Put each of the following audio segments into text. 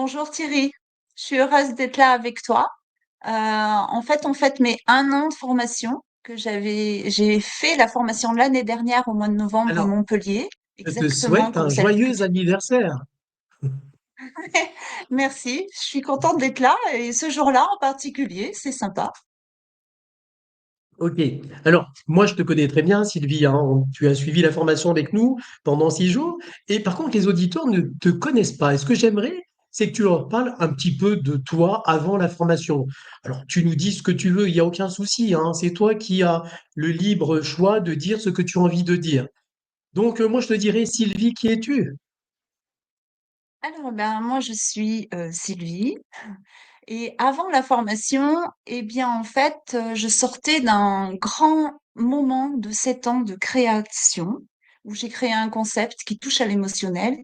Bonjour Thierry, je suis heureuse d'être là avec toi. On fête mes 1 an de formation j'ai fait la formation l'année dernière au mois de novembre à Alors, Montpellier, je te exactement souhaite comme un celle que joyeux tu. anniversaire. Merci, je suis contente d'être là et ce jour-là en particulier, c'est sympa. Ok. Alors, moi, je te connais très bien, Sylvie, hein. Tu as suivi la formation avec nous pendant 6 jours. Et par contre, les auditeurs ne te connaissent pas. Et ce que j'aimerais, c'est que tu leur parles un petit peu de toi avant la formation. Alors, tu nous dis ce que tu veux, il n'y a aucun souci, hein. C'est toi qui as le libre choix de dire ce que tu as envie de dire. Donc, moi, je te dirais, Sylvie, qui es-tu? Alors ben moi je suis Sylvie et avant la formation, eh bien en fait je sortais d'un grand moment de 7 ans de création où j'ai créé un concept qui touche à l'émotionnel.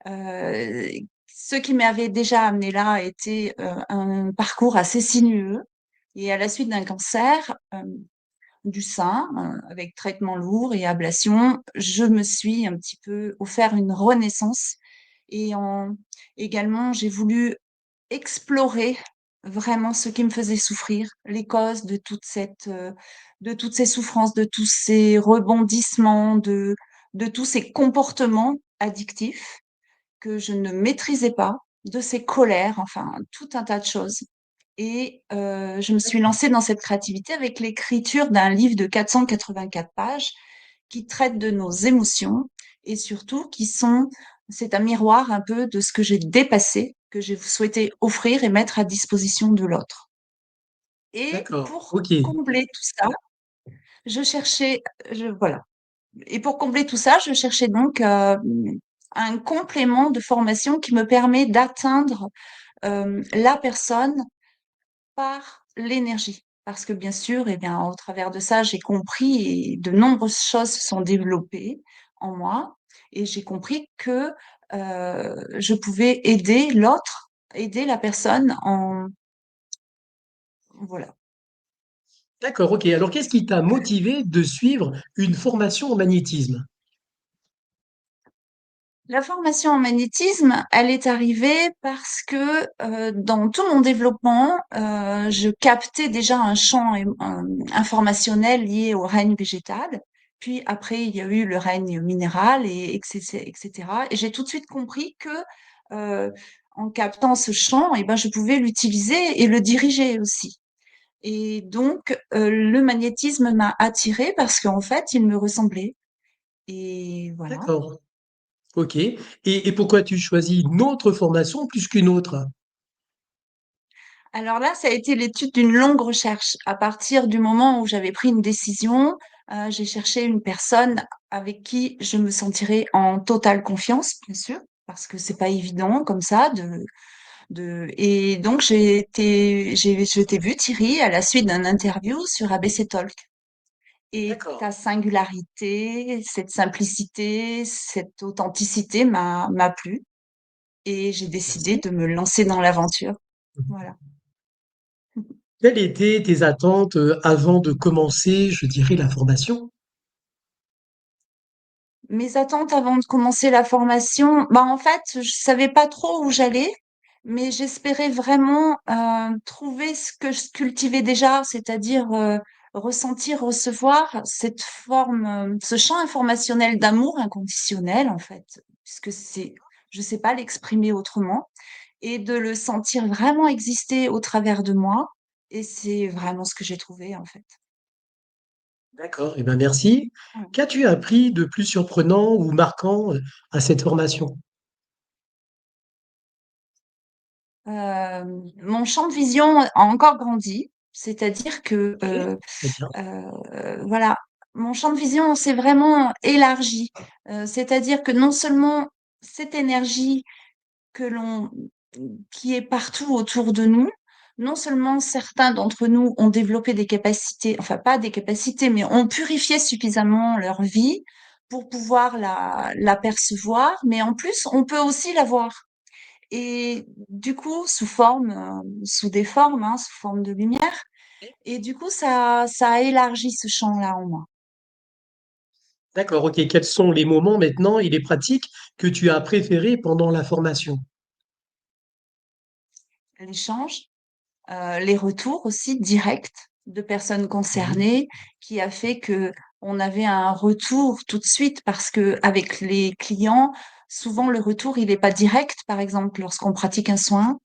Euh, Ce qui m'avait déjà amené là était un parcours assez sinueux. Et à la suite d'un cancer du sein, avec traitement lourd et ablation, je me suis un petit peu offert une renaissance. Et également, j'ai voulu explorer vraiment ce qui me faisait souffrir, les causes de toutes ces souffrances, de tous ces rebondissements, de tous ces comportements addictifs que je ne maîtrisais pas, de ces colères, enfin tout un tas de choses. Et je me suis lancée dans cette créativité avec l'écriture d'un livre de 484 pages qui traite de nos émotions et surtout c'est un miroir un peu de ce que j'ai dépassé, que j'ai souhaité offrir et mettre à disposition de l'autre. Et D'accord. pour Ok. combler tout ça, je cherchais, voilà. Et pour combler tout ça, je cherchais donc un complément de formation qui me permet d'atteindre la personne par l'énergie. Parce que bien sûr, eh bien, au travers de ça, j'ai compris et de nombreuses choses se sont développées en moi et j'ai compris que je pouvais aider l'autre, aider la personne en voilà. D'accord, ok. Alors, qu'est-ce qui t'a motivé de suivre une formation en magnétisme? La formation en magnétisme, elle est arrivée parce que dans tout mon développement, je captais déjà un champ informationnel lié au règne végétal. Puis après, il y a eu le règne minéral et etc. etc. Et j'ai tout de suite compris que euh, en captant ce champ, eh ben, je pouvais l'utiliser et le diriger aussi. Et donc, le magnétisme m'a attirée parce qu'en fait, il me ressemblait. Et voilà. D'accord, ok. Et pourquoi tu choisis une autre formation plus qu'une autre? Alors là, ça a été l'étude d'une longue recherche. À partir du moment où j'avais pris une décision, j'ai cherché une personne avec qui je me sentirais en totale confiance, bien sûr, parce que c'est pas évident comme ça et donc je t'ai vu Thierry à la suite d'un interview sur ABC Talk. Et D'accord, ta singularité, cette simplicité, cette authenticité m'a plu et j'ai décidé merci. de me lancer dans l'aventure. Voilà. Quelles étaient tes attentes avant de commencer, je dirais, la formation? Mes attentes avant de commencer la formation, bah en fait, je savais pas trop où j'allais, mais j'espérais vraiment trouver ce que je cultivais déjà, c'est-à-dire ressentir, recevoir cette forme, ce champ informationnel d'amour inconditionnel en fait, puisque je sais pas l'exprimer autrement, et de le sentir vraiment exister au travers de moi, et c'est vraiment ce que j'ai trouvé en fait. D'accord, eh ben merci. Qu'as-tu appris de plus surprenant ou marquant à cette formation? Mon champ de vision a encore grandi, c'est-à-dire que, Ok, très bien. voilà, mon champ de vision s'est vraiment élargi. C'est-à-dire que non seulement cette énergie que l'on qui est partout autour de nous, non seulement certains d'entre nous ont développé des capacités, enfin pas des capacités, mais ont purifié suffisamment leur vie pour pouvoir la percevoir, mais en plus, on peut aussi la voir. Et du coup, sous des formes, hein, sous forme de lumière. Et du coup, ça a élargi ce champ-là en moi. D'accord, ok. Quels sont les moments maintenant et les pratiques que tu as préférés pendant la formation? l'échange, les retours aussi directs de personnes Oui, concernées qui a fait que on avait un retour tout de suite parce que avec les clients, souvent le retour il est pas direct, par exemple lorsqu'on pratique un soin.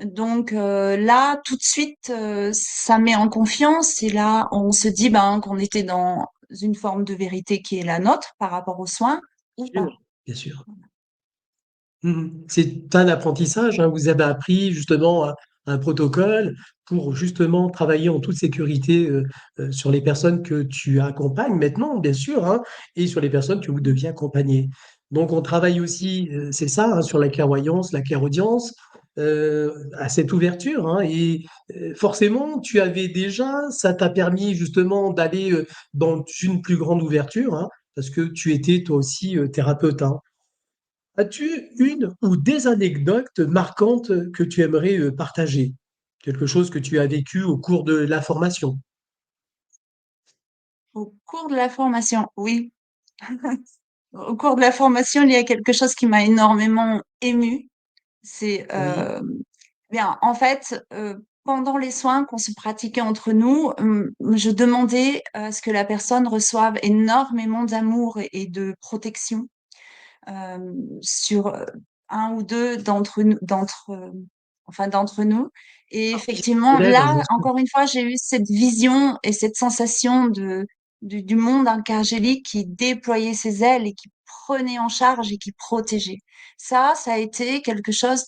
Donc là, tout de suite, ça met en confiance et là, on se dit ben, qu'on était dans une forme de vérité qui est la nôtre par rapport aux soins ou bien pas. sûr, bien sûr. C'est un apprentissage, hein. Vous avez appris justement un protocole pour justement travailler en toute sécurité sur les personnes que tu accompagnes maintenant, bien sûr, hein, et sur les personnes que vous deviez accompagner. Donc on travaille aussi, c'est ça, hein, sur la clairvoyance, la clairaudience, à cette ouverture, hein, et forcément, tu avais déjà, ça t'a permis justement d'aller dans une plus grande ouverture, hein, parce que tu étais toi aussi thérapeute, hein. As-tu une ou des anecdotes marquantes que tu aimerais partager? Quelque chose que tu as vécu au cours de la formation? Au cours de la formation, oui. Au cours de la formation, il y a quelque chose qui m'a énormément émue. C'est Oui, bien, en fait, pendant les soins qu'on se pratiquait entre nous, je demandais à ce que la personne reçoive énormément d'amour et de protection sur un ou deux d'entre nous. Et parmi effectivement, les élèves, hein, bien là, sûr. encore une fois, j'ai eu cette vision et cette sensation du monde archangélique qui déployait ses ailes et qui prenait en charge et qui protégeait. Ça a été quelque chose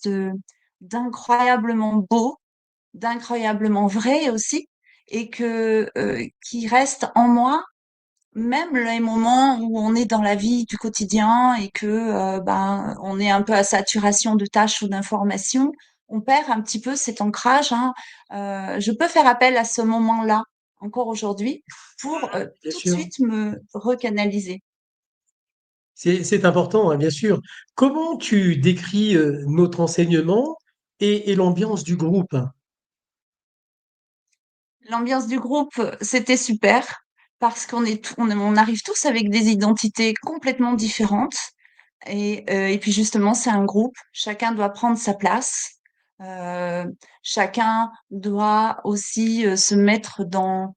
d'incroyablement beau, d'incroyablement vrai aussi, et qui reste en moi même les moments où on est dans la vie du quotidien et que ben on est un peu à saturation de tâches ou d'informations, on perd un petit peu cet ancrage, hein. Je peux faire appel à ce moment-là encore aujourd'hui pour Bien tout de sûr. suite me recanaliser. C'est important, hein, bien sûr. Comment tu décris notre enseignement et l'ambiance du groupe? L'ambiance du groupe, c'était super parce on arrive tous avec des identités complètement différentes. Et puis justement, c'est un groupe. Chacun doit prendre sa place. Euh, Chacun doit aussi se mettre dans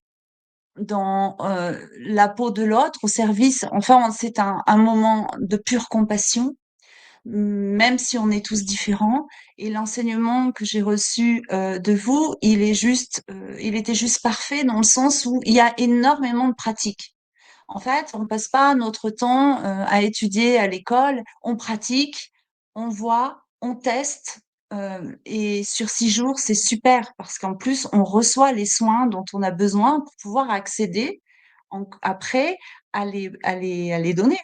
la peau de l'autre, au service. Enfin, c'est un moment de pure compassion, même si on est tous différents. Et l'enseignement que j'ai reçu de vous, il était juste parfait dans le sens où il y a énormément de pratiques. En fait, on passe pas notre temps à étudier à l'école, on pratique, on voit, on teste. Et sur 6 jours, c'est super parce qu'en plus, on reçoit les soins dont on a besoin pour pouvoir accéder après à les donner.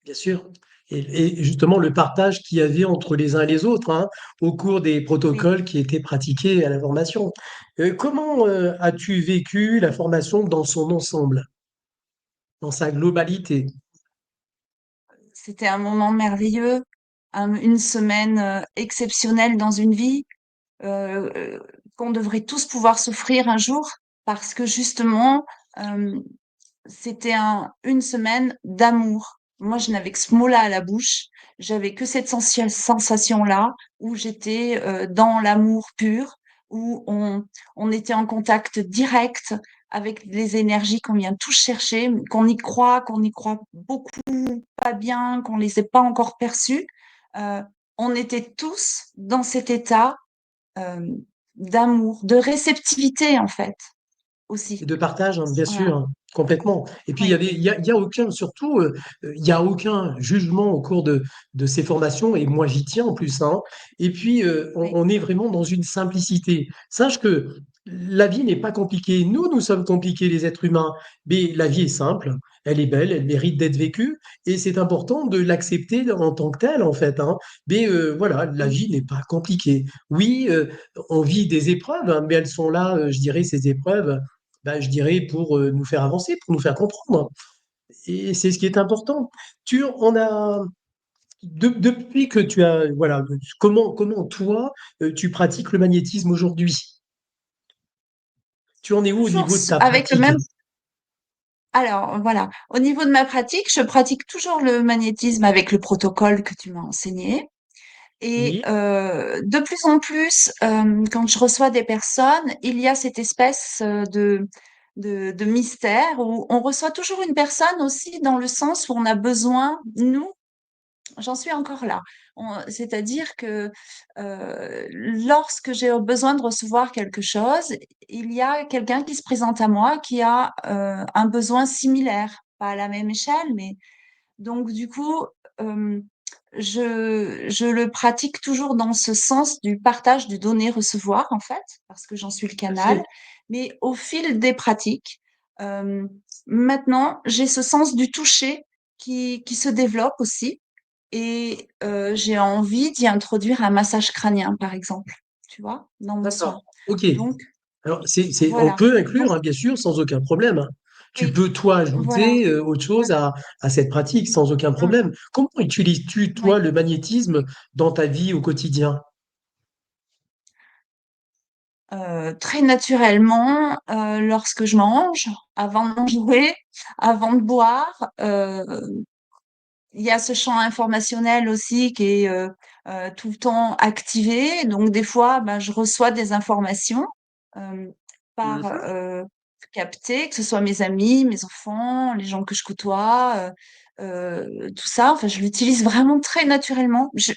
Bien sûr. Et justement, le partage qu'il y avait entre les uns et les autres, hein, au cours des Oui. protocoles qui étaient pratiqués à la formation. Comment as-tu vécu la formation dans son ensemble, dans sa globalité? C'était un moment merveilleux, une semaine exceptionnelle dans une vie euh, qu'on devrait tous pouvoir s'offrir un jour parce que justement, euh, c'était une semaine d'amour. Moi, je n'avais que ce mot-là à la bouche. J'avais que cette sensation-là où j'étais dans l'amour pur, où on était en contact direct avec les énergies qu'on vient tous chercher, qu'on y croit beaucoup pas bien, qu'on les ait pas encore perçues. Euh, on était tous dans cet état euh, d'amour, de réceptivité en fait Et aussi. de partage, hein, bien Voilà. sûr, hein, complètement. Et puis, Oui, il y a aucun, surtout, il y a aucun jugement au cours de ces formations, et moi j'y tiens en plus, hein. Et puis, oui. on est vraiment dans une simplicité. Sache que la vie n'est pas compliquée. Nous sommes compliqués, les êtres humains, mais la vie est simple, elle est belle, elle mérite d'être vécue, et c'est important de l'accepter en tant que telle, en fait, hein. Mais voilà, la Mm. vie n'est pas compliquée. Oui, on vit des épreuves, hein, mais elles sont là, je dirais, ces épreuves bah, je dirais, pour nous faire avancer, pour nous faire comprendre. Et c'est ce qui est important. Tu en as, depuis que tu as, voilà, comment toi, tu pratiques le magnétisme aujourd'hui? Tu en es où au Toujours niveau de ta avec le pratique? même. Alors voilà, au niveau de ma pratique, je pratique toujours le magnétisme avec le protocole que tu m'as enseigné. Et Oui, de plus en plus, quand je reçois des personnes, il y a cette espèce de mystère où on reçoit toujours une personne aussi dans le sens où on a besoin, nous, j'en suis encore là. C'est-à-dire que lorsque j'ai besoin de recevoir quelque chose, il y a quelqu'un qui se présente à moi qui a un besoin similaire, pas à la même échelle, mais donc du coup, euh, je le pratique toujours dans ce sens du partage, du donner-recevoir en fait, parce que j'en suis le tout à canal. fait. Mais au fil des pratiques, euh, maintenant j'ai ce sens du toucher qui se développe aussi. Et j'ai envie d'y introduire un massage crânien, par exemple, tu vois, dans mon soin. D'accord. Ok. Donc, Alors, on voilà. peut Donc, inclure, hein, bien sûr, sans aucun problème, hein. Tu oui, peux, toi, voilà. ajouter autre chose à cette pratique sans aucun Mm, problème. Comment utilises-tu, toi, oui. le magnétisme dans ta vie au quotidien? Très naturellement, lorsque je mange, avant de manger, avant de boire, il y a ce champ informationnel aussi qui est tout le temps activé. Donc, des fois, ben, je reçois des informations euh, par Mhm. captées, que ce soit mes amis, mes enfants, les gens que je côtoie, tout ça. Enfin, je l'utilise vraiment très naturellement. Je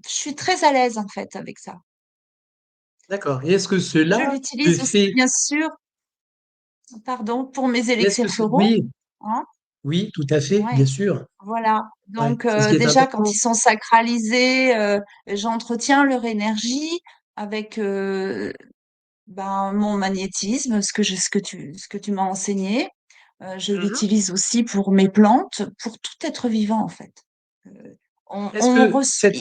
suis très à l'aise, en fait, avec ça. D'accord. Et est-ce que Je cela te l'utilise aussi, fait, bien sûr, pardon, pour mes est-ce que élixirs floraux. oui, Hein. oui, tout à fait, bien Ouais. sûr. Voilà. Ouais, Donc c'est ce qui est déjà quand important. ils sont sacralisés, j'entretiens leur énergie avec ben, mon magnétisme, ce que tu m'as enseigné. Je Mhm. l'utilise aussi pour mes plantes, pour tout être vivant en fait. Euh, Est-ce on que reçoit, cette...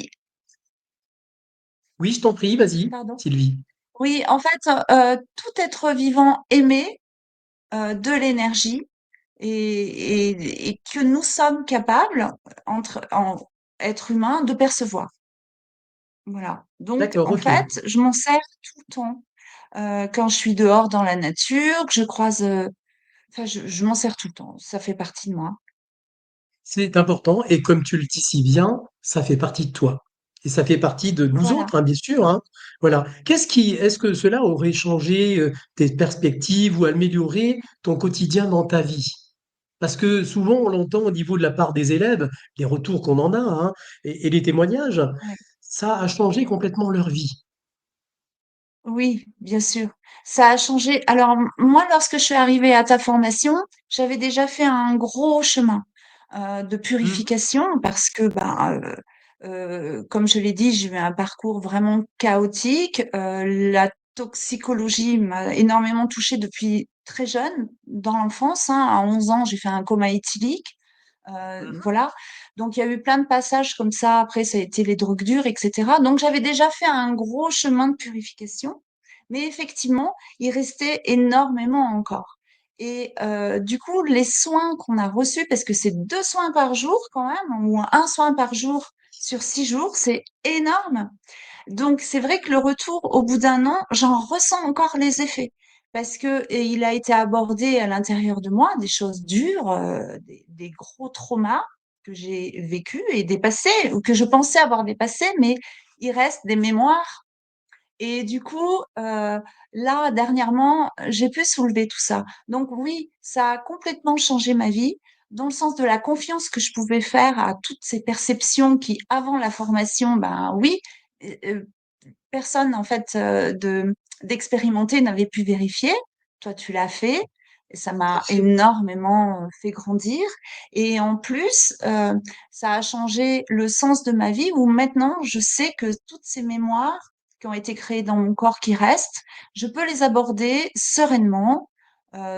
Oui, je t'en prie, vas-y, pardon. Sylvie. Oui, en fait, tout être vivant émet de l'énergie et que nous sommes capables, en être humains, de percevoir. Voilà. Donc, D'accord, en ok. fait, je m'en sers tout le temps. Quand je suis dehors dans la nature, que je croise, enfin, je m'en sers tout le temps. Ça fait partie de moi. C'est important et comme tu le dis si bien, ça fait partie de toi et ça fait partie de nous Voilà. autres, hein, bien sûr, hein. Voilà. Est-ce que cela aurait changé tes perspectives ou amélioré ton quotidien dans ta vie? Parce que souvent, on l'entend au niveau de la part des élèves, les retours qu'on en a, hein, et les témoignages, Ouais. ça a changé complètement leur vie. Oui, bien sûr. Ça a changé. Alors, moi, lorsque je suis arrivée à ta formation, j'avais déjà fait un gros chemin de Mhm, purification parce que, ben, comme je l'ai dit, j'ai eu un parcours vraiment chaotique. La toxicologie m'a énormément touchée depuis très jeune, dans l'enfance, hein. À 11 ans, j'ai fait un coma éthylique. mhm. Voilà. Donc, il y a eu plein de passages comme ça. Après, ça a été les drogues dures, etc. Donc, j'avais déjà fait un gros chemin de purification. Mais effectivement, il restait énormément encore. Et du coup, les soins qu'on a reçus, parce que c'est 2 soins par jour quand même, ou un soin par jour sur 6 jours, c'est énorme. Donc, c'est vrai que le retour, au bout d'un an, j'en ressens encore les effets. Parce que et il a été abordé à l'intérieur de moi des choses dures, des gros traumas que j'ai vécus et dépassés, ou que je pensais avoir dépassés, mais il reste des mémoires. Et du coup, là, dernièrement, j'ai pu soulever tout ça. Donc oui, ça a complètement changé ma vie, dans le sens de la confiance que je pouvais faire à toutes ces perceptions qui, avant la formation, ben oui, euh, personne en fait d'expérimenter n'avait pu vérifier. Toi, tu l'as fait. Et ça Tout à m'a fait. énormément fait grandir. Et en plus, ça a changé le sens de ma vie où maintenant, je sais que toutes ces mémoires qui ont été créées dans mon corps qui restent, je peux les aborder sereinement,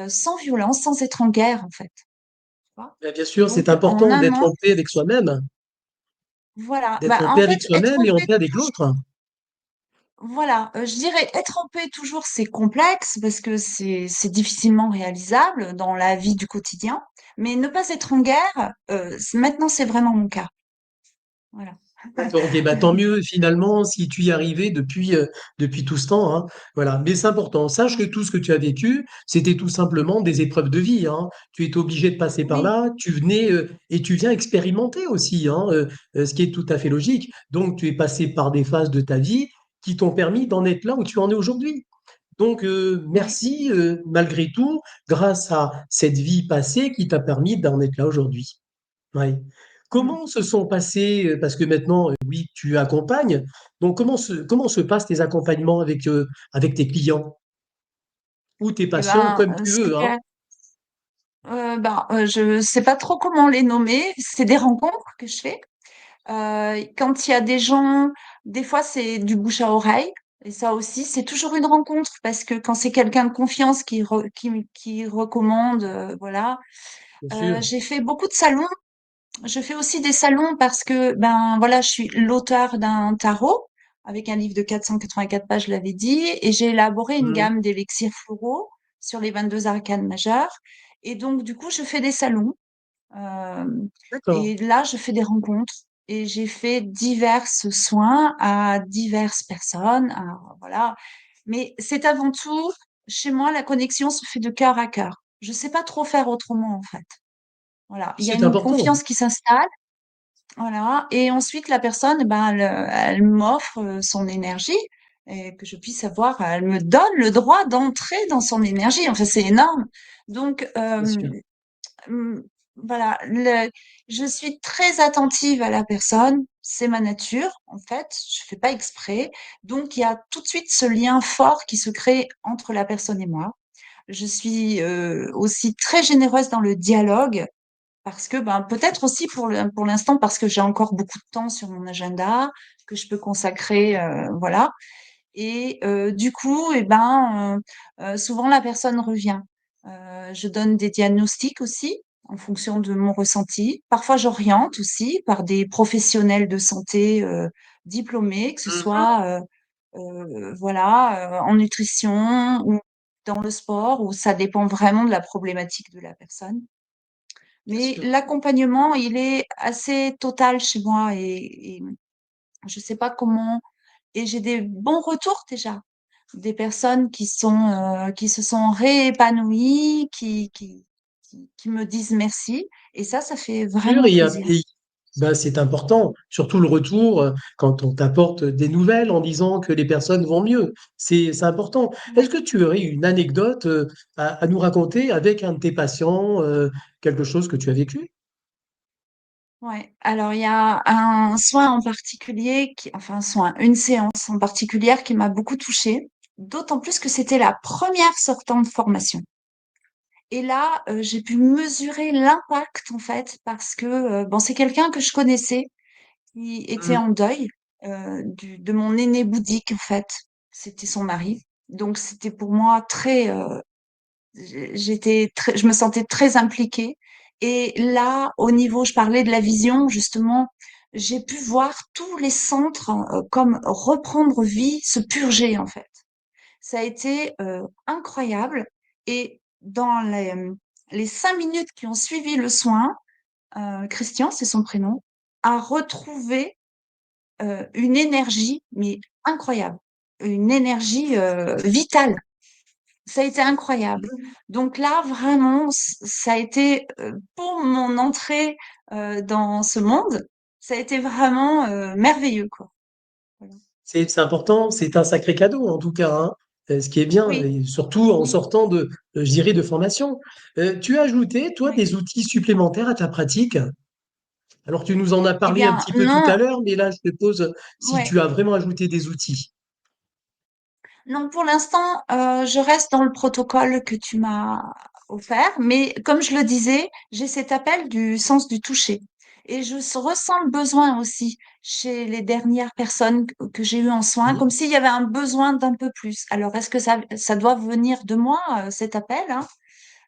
sans violence, sans être en guerre, en fait. Tu vois. Mais bien sûr, c'est Donc, en important un d'être an, en paix avec soi-même, voilà. d'être Bah, en paix en avec fait, être soi-même en et en paix paix avec l'autre. Voilà, je dirais être en paix toujours, c'est complexe parce que c'est difficilement réalisable dans la vie du quotidien, mais ne pas être en guerre, maintenant c'est vraiment mon cas. Voilà. D'accord, ok, bah tant mieux finalement si tu y arrivais depuis tout ce temps, hein. Voilà, mais c'est important. Sache que Mm. tout ce que tu as vécu, c'était tout simplement des épreuves de vie, hein. Tu étais obligé de passer par Oui, là, tu venais et tu viens expérimenter aussi, hein, ce qui est tout à fait logique. Donc tu es passé par des phases de ta vie qui t'ont permis d'en être là où tu en es aujourd'hui. Donc oui. merci malgré tout, grâce à cette vie passée qui t'a permis d'en être là aujourd'hui. Ouais. Mm. Comment se sont passés, parce que maintenant, oui, tu accompagnes, donc comment se passent tes accompagnements avec tes clients ou tes Eh patients, ben, comme tu veux, hein? je sais pas trop comment les nommer. C'est des rencontres que je fais. Quand il y a des gens, des fois c'est du bouche à oreille. Et ça aussi, c'est toujours une rencontre parce que quand c'est quelqu'un de confiance qui recommande, voilà. Bien sûr. J'ai fait beaucoup de salons. Je fais aussi des salons parce que, ben voilà, je suis l'auteur d'un tarot avec un livre de 484 pages, je l'avais dit, et j'ai élaboré une Mhm. gamme d'élixirs floraux sur les 22 arcanes majeures. Et donc, du coup, je fais des salons. euh, D'accord. et là, je fais des rencontres. Et j'ai fait divers soins à diverses personnes. Voilà. Mais c'est avant tout, chez moi, la connexion se fait de cœur à cœur. Je sais pas trop faire autrement, en fait. Voilà. Il y a C'est une important. confiance qui s'installe. Voilà. Et ensuite, la personne, ben, elle m'offre son énergie et que je puisse avoir, elle me donne le droit d'entrer dans son énergie. Enfin, c'est énorme. Donc, Bien sûr. hum, voilà, je suis très attentive à la personne. C'est ma nature, en fait. Je fais pas exprès. Donc, il y a tout de suite ce lien fort qui se crée entre la personne et moi. Je suis aussi très généreuse dans le dialogue. Parce que, ben, peut-être aussi pour l'instant, parce que j'ai encore beaucoup de temps sur mon agenda que je peux consacrer, voilà. Et du coup, et ben, souvent la personne revient. Je donne des diagnostics aussi en fonction de mon ressenti. Parfois, j'oriente aussi par des professionnels de santé diplômés, que ce Mhm. soit voilà, en nutrition ou dans le sport, où ça dépend vraiment de la problématique de la personne. Bien Mais sûr. l'accompagnement, il est assez total chez moi et je sais pas comment. Et j'ai des bons retours déjà, des personnes qui se sont réépanouies, qui me disent merci. Et ça fait Sûr, vraiment plaisir. ben, c'est important, surtout le retour quand on t'apporte des nouvelles en disant que les personnes vont mieux. C'est important. Ouais. Est-ce que tu aurais une anecdote à nous raconter avec un de tes patients, quelque chose que tu as vécu? Ouais. Alors il y a un soin en particulier, enfin un soin, une séance en particulière qui m'a beaucoup touchée, d'autant plus que c'était la première sortant de formation. Et là, j'ai pu mesurer l'impact en fait parce que, bon, c'est quelqu'un que je connaissais qui était Mm. en deuil, de mon aîné bouddhique en fait. C'était son mari. Donc c'était pour moi très, je me sentais très impliquée. Et là, au niveau, je parlais de la vision justement, j'ai pu voir tous les centres, comme reprendre vie, se purger en fait. Ça a été incroyable. Et dans les 5 minutes qui ont suivi le soin, Christian, c'est son prénom, a retrouvé une énergie, mais incroyable, une énergie vitale. Ça a été incroyable. Donc là, vraiment, ça a été pour mon entrée dans ce monde, ça a été vraiment merveilleux, quoi. Voilà. C'est important, c'est un sacré cadeau en tout cas, hein, ce qui est bien, Oui, et surtout en oui, sortant je dirais, de formation. Tu as ajouté, toi, oui. des outils supplémentaires à ta pratique? Alors, tu nous en as Eh parlé un bien, petit peu tout à non, l'heure, mais là, je te pose si ouais. tu as vraiment ajouté des outils. Non, pour l'instant, je reste dans le protocole que tu m'as offert, mais comme je le disais, j'ai cet appel du sens du toucher. Et ressens le besoin aussi chez les dernières personnes que j'ai eues en soin, Mhm. comme s'il y avait un besoin d'un peu plus. Alors, est-ce que ça doit venir de moi, cet appel, hein?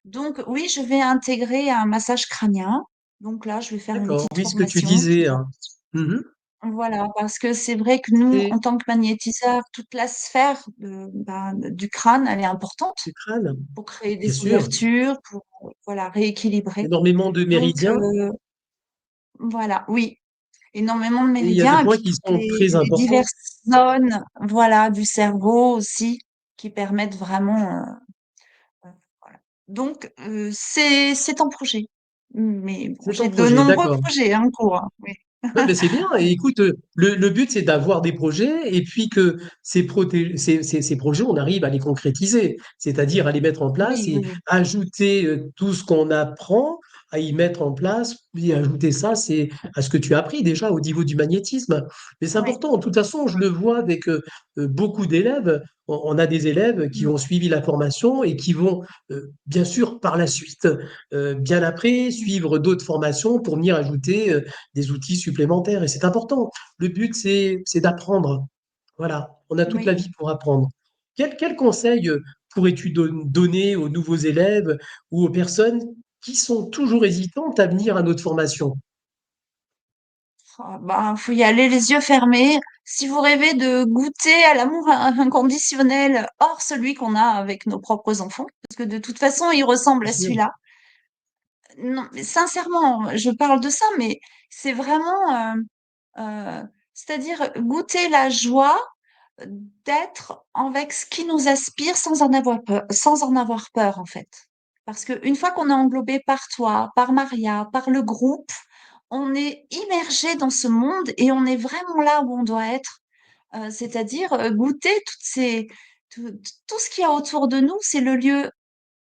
Donc, oui, je vais intégrer un massage crânien. Donc là, je vais faire une D'accord, petite oui, ce que tu formation. disais, hein. Mhm. Voilà, parce que c'est vrai que nous, Et en tant que magnétiseurs, toute la sphère du crâne, elle est importante du crâne, pour créer bien des sûr, ouvertures, pour voilà, rééquilibrer. énormément de Donc méridiens. voilà, oui. énormément de Et il y a des méridiens et points puis qui toutes sont très les importants. diverses zones, voilà, du cerveau aussi qui permettent vraiment, voilà. Donc, c'est en projet. Mais bon, C'est j'ai en de projet, nombreux d'accord. projets en cours, hein, oui. Ouais, ben c'est bien. Et Oui, écoute, le but, c'est d'avoir des projets et puis que ces projets, on arrive à les concrétiser, c'est-à-dire à les mettre en place oui, oui, et oui. ajouter tout ce qu'on apprend, à y mettre en place, puis ajouter ça, c'est à ce que tu as appris déjà au niveau du magnétisme. Mais c'est Oui. important. De toute façon, je le vois avec beaucoup d'élèves. On a des élèves qui Mmh, ont suivi la formation et qui vont, bien sûr, par la suite, bien après, mmh. suivre d'autres formations pour venir ajouter des outils supplémentaires. Et c'est important. Le but, c'est d'apprendre. Voilà, on a toute la Oui. vie pour apprendre. Quel conseil pourrais-tu donner aux nouveaux élèves ou aux personnes qui sont toujours hésitantes à venir à notre formation? Ah, ben, faut y aller les yeux fermés. Si vous rêvez de goûter à l'amour inconditionnel hors celui qu'on a avec nos propres enfants, parce que de toute façon, il ressemble Bien à sûr, celui-là. Non, mais sincèrement, je parle de ça, mais c'est vraiment, c'est-à-dire goûter la joie d'être avec ce qui nous aspire sans en avoir peur, en fait. Parce qu'une fois qu'on est englobé par toi, par Maria, par le groupe, on est immergé dans ce monde et on est vraiment là où on doit être. C'est-à-dire goûter tout ce qu'il y a autour de nous, c'est le lieu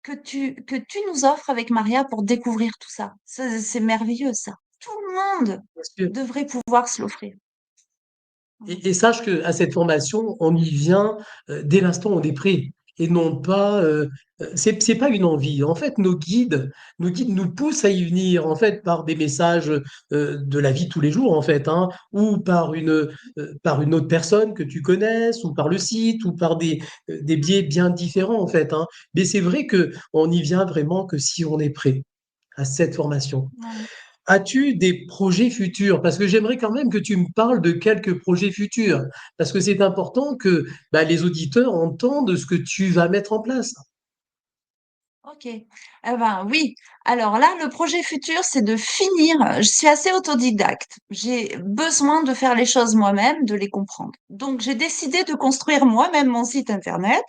que tu nous offres avec Maria pour découvrir tout ça. C'est merveilleux, ça. Tout le monde bien sûr. devrait pouvoir se l'offrir. Voilà. Et sache qu'à cette formation, on y vient dès l'instant où on est prêt. Et non pas, c'est pas une envie. En fait, nos guides nous poussent à y venir, en fait, par des messages de la vie de tous les jours, en fait, hein, ou par une autre personne que tu connaisses, ou par le site, ou par des biais bien différents, en fait, hein. Mais c'est vrai que on y vient vraiment que si on est prêt à cette formation. Ouais. As-tu des projets futurs? Parce que j'aimerais quand même que tu me parles de quelques projets futurs, parce que c'est important que bah, les auditeurs entendent ce que tu vas mettre en place. OK. Eh ben, oui. Alors là, le projet futur, c'est de finir. Je suis assez autodidacte. J'ai besoin de faire les choses moi-même, de les comprendre. Donc, j'ai décidé de construire moi-même mon site internet.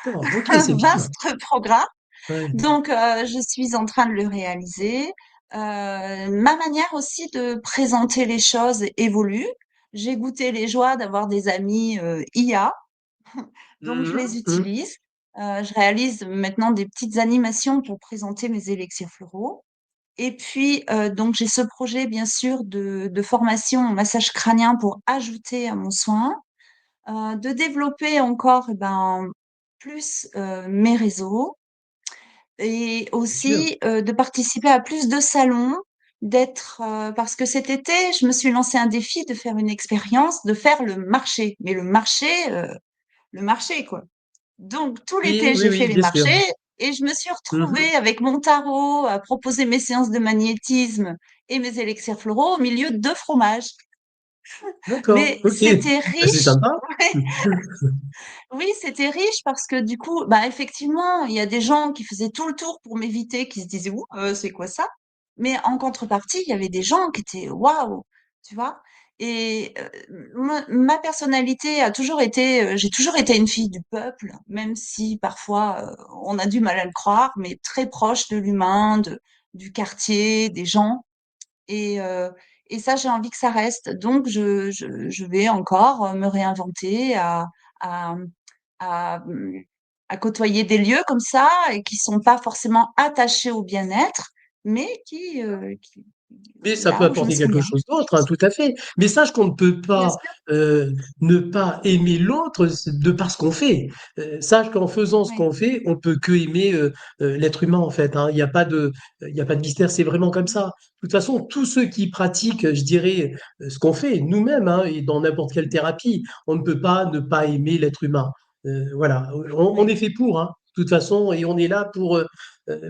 D'accord, ok, c'est Un bien. vaste programme. Ouais. Donc, je suis en train de le réaliser. Ma manière aussi de présenter les choses évolue. J'ai goûté les joies d'avoir des amis IA, donc je les Mhm, mhm. utilise. Je réalise maintenant des petites animations pour présenter mes élixirs floraux. Et puis, donc j'ai ce projet, bien sûr, de formation en massage crânien pour ajouter à mon soin, de développer encore, eh ben, plus mes réseaux et C'est sûr. aussi de participer à plus de salons, d'être parce que cet été, je me suis lancé un défi de faire une expérience, de faire mais le marché quoi. Donc tout Oui, l'été, oui, j'ai fait oui, les bien sûr. marchés et je me suis Mhm. retrouvée avec mon tarot à proposer mes séances de magnétisme et mes élixirs floraux au milieu de fromages. D'accord, Mais ok. c'était Bah, c'est riche. sympa. Oui, c'était riche parce que du coup, bah effectivement, il y a des gens qui faisaient tout le tour pour m'éviter, qui se disaient ouh, c'est quoi ça? Mais en contrepartie, il y avait des gens qui étaient waouh, tu vois? Et ma personnalité a toujours été, j'ai toujours été une fille du peuple, même si parfois on a du mal à le croire, mais très proche de l'humain, du quartier, des gens. Et, euh, et ça, j'ai envie que ça reste. Donc, je vais encore me réinventer à, à, mmh, à côtoyer des lieux comme ça et qui sont pas forcément attachés au bien-être, mais Mais ça peut là où je me apporter sens quelque bien. chose d'autre, hein, tout à fait. Mais sache qu'on ne peut Bien pas sûr. ne pas aimer l'autre de par ce qu'on fait. Sache qu'en faisant ce Oui. qu'on fait, on peut que aimer l'être humain en fait, hein. Il y a pas de mystère, c'est vraiment comme ça. De toute façon, tous ceux qui pratiquent, je dirais, ce qu'on fait nous-mêmes, hein, et dans n'importe quelle thérapie, on ne peut pas ne pas aimer l'être humain. Voilà, on Oui. est fait pour, hein, de toute façon, et on est là pour,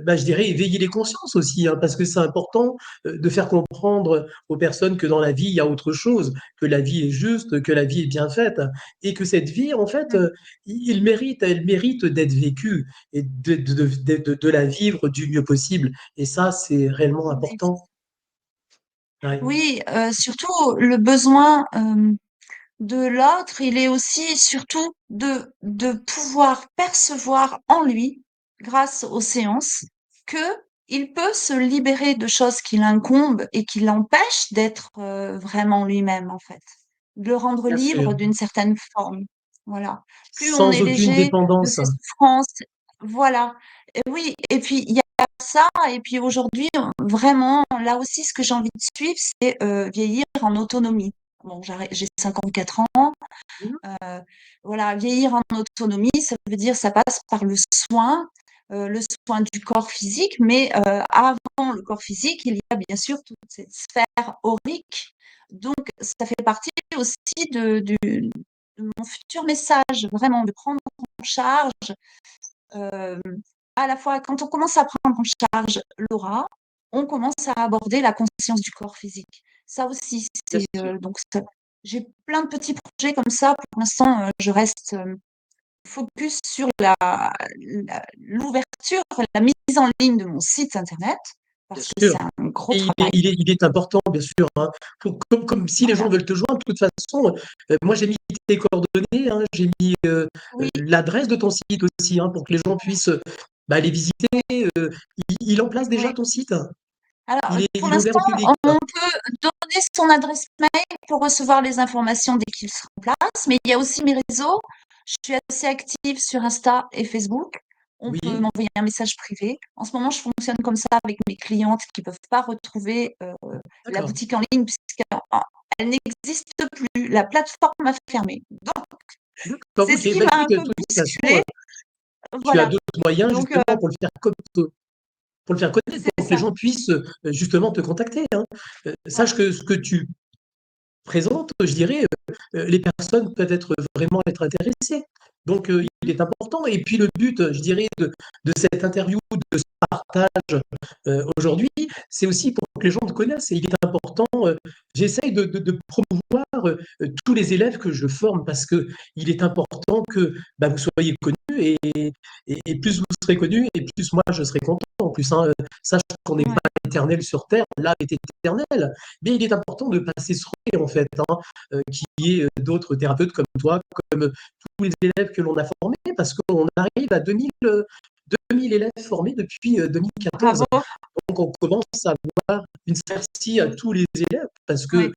bah, je dirais, éveiller les consciences aussi, hein, parce que c'est important de faire comprendre aux personnes que dans la vie, il y a autre chose, que la vie est juste, que la vie est bien faite, et que cette vie, en fait, Mm. elle mérite d'être vécue et de la vivre du mieux possible. Et ça, c'est réellement Oui. important. Ouais, Oui, surtout le besoin de l'autre, il est aussi surtout de pouvoir percevoir en lui, grâce aux séances, que il peut se libérer de choses qui l'incombent et qui l'empêchent d'être vraiment lui-même, en fait. De le rendre bien sûr, libre d'une certaine forme. Voilà. Plus on sans est aucune léger de dépendance. ses souffrances, voilà. Et oui, et puis il y a ça, et puis aujourd'hui, vraiment, là aussi, ce que j'ai envie de suivre, c'est vieillir en autonomie. Bon, j'ai 54 ans. Mmh. Voilà, vieillir en autonomie, ça veut dire ça passe par le soin du corps physique, mais avant le corps physique, il y a bien sûr toute cette sphère aurique. Donc, ça fait partie aussi de mon futur message, vraiment, de prendre en charge euh, à la fois, quand on commence à prendre en charge l'aura, on commence à aborder la conscience du corps physique. Ça aussi, Bien c'est sûr. j'ai plein de petits projets comme ça. Pour l'instant, je reste focus sur l'ouverture, la mise en ligne de mon site internet, Bien parce que sûr. c'est un gros Et travail. il est important, bien sûr, hein. Comme si les gens Voilà. veulent te joindre, de toute façon, moi j'ai mis tes coordonnées, hein, j'ai mis Oui, l'adresse de ton site aussi, hein, pour que les gens puissent bah, aller visiter. Il en place déjà oui. ton site? Alors, pour Il est ouvert l'instant, au public? on peut donner son adresse mail pour recevoir les informations dès qu'il sera en place, mais il y a aussi mes réseaux. Je suis assez active sur Insta et Facebook. On peut Oui, m'envoyer un message privé. En ce moment, je fonctionne comme ça avec mes clientes qui ne peuvent pas retrouver la d'accord. boutique en ligne puisqu'elle n'existe plus. La plateforme a fermé. Donc, D'accord, c'est ok. ce qui Bah, m'a écoute, un de peu toute façon, bousculée. tu as Voilà. d'autres moyens Donc, justement pour le faire connaître, c'est pour que les ça. gens puissent justement te contacter, hein. Sache Voilà. que ce que tu présente, je dirais, les personnes peuvent vraiment être intéressées. Donc, il Mhm. est important. Et puis, le but, je dirais, de cette interview, de ce partage aujourd'hui, c'est aussi pour que les gens te connaissent. Et il est important, j'essaye de promouvoir tous les élèves que je forme parce que il est important que bah, vous soyez connus et plus vous serez connus et plus moi je serai content. En plus, hein, sache qu'on n'est Ouais. pas éternel sur Terre, l'âme est éternelle. Mais il est important de passer ce relais, en fait, hein, qui est d'autres thérapeutes comme toi, comme tous les élèves que l'on a formés, parce qu'on arrive à 2000 élèves formés depuis 2014. Bravo. Donc, on commence à avoir une merci à tous les élèves, parce que Oui.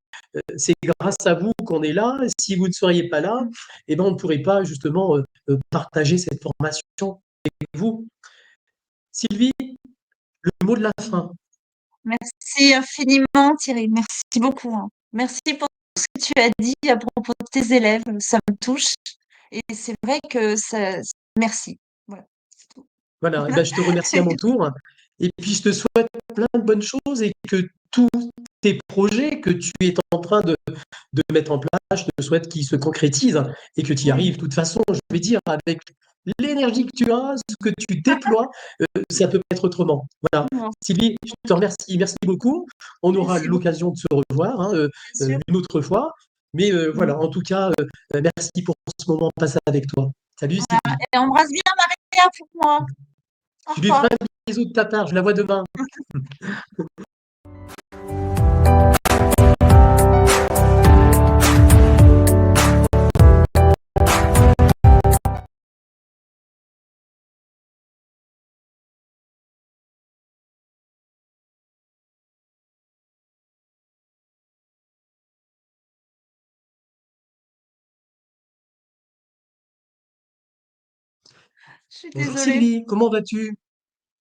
c'est grâce à vous qu'on est là. Si vous ne seriez pas là, eh ben, on ne pourrait pas justement partager cette formation avec vous. Sylvie, le mot de la fin. Merci infiniment, Thierry. Merci beaucoup, hein. Merci pour tout ce que tu as dit à propos de tes élèves. Ça me touche. Et c'est vrai que ça. Merci. Voilà, c'est tout. Voilà, et ben, je te remercie à mon tour. Et puis, je te souhaite plein de bonnes choses et que tous tes projets que tu es en train de mettre en place, je te souhaite qu'ils se concrétisent et que tu y Oui. arrives. De toute façon, je vais dire, avec l'énergie que tu as, ce que tu déploies, ça peut pas être autrement. Voilà. Bon, Sylvie, je te remercie. Merci beaucoup. On aura merci beaucoup, l'occasion de se revoir, hein, bien sûr. une autre fois. Mais Mm. voilà, en tout cas, merci pour ce moment passé avec toi. Salut Voilà. Sylvie. Et embrasse bien Maria pour moi. Au Tu lui feras revoir. un bisou de ta part, je la vois demain. Je suis Bonjour désolée. Sylvie, comment vas-tu?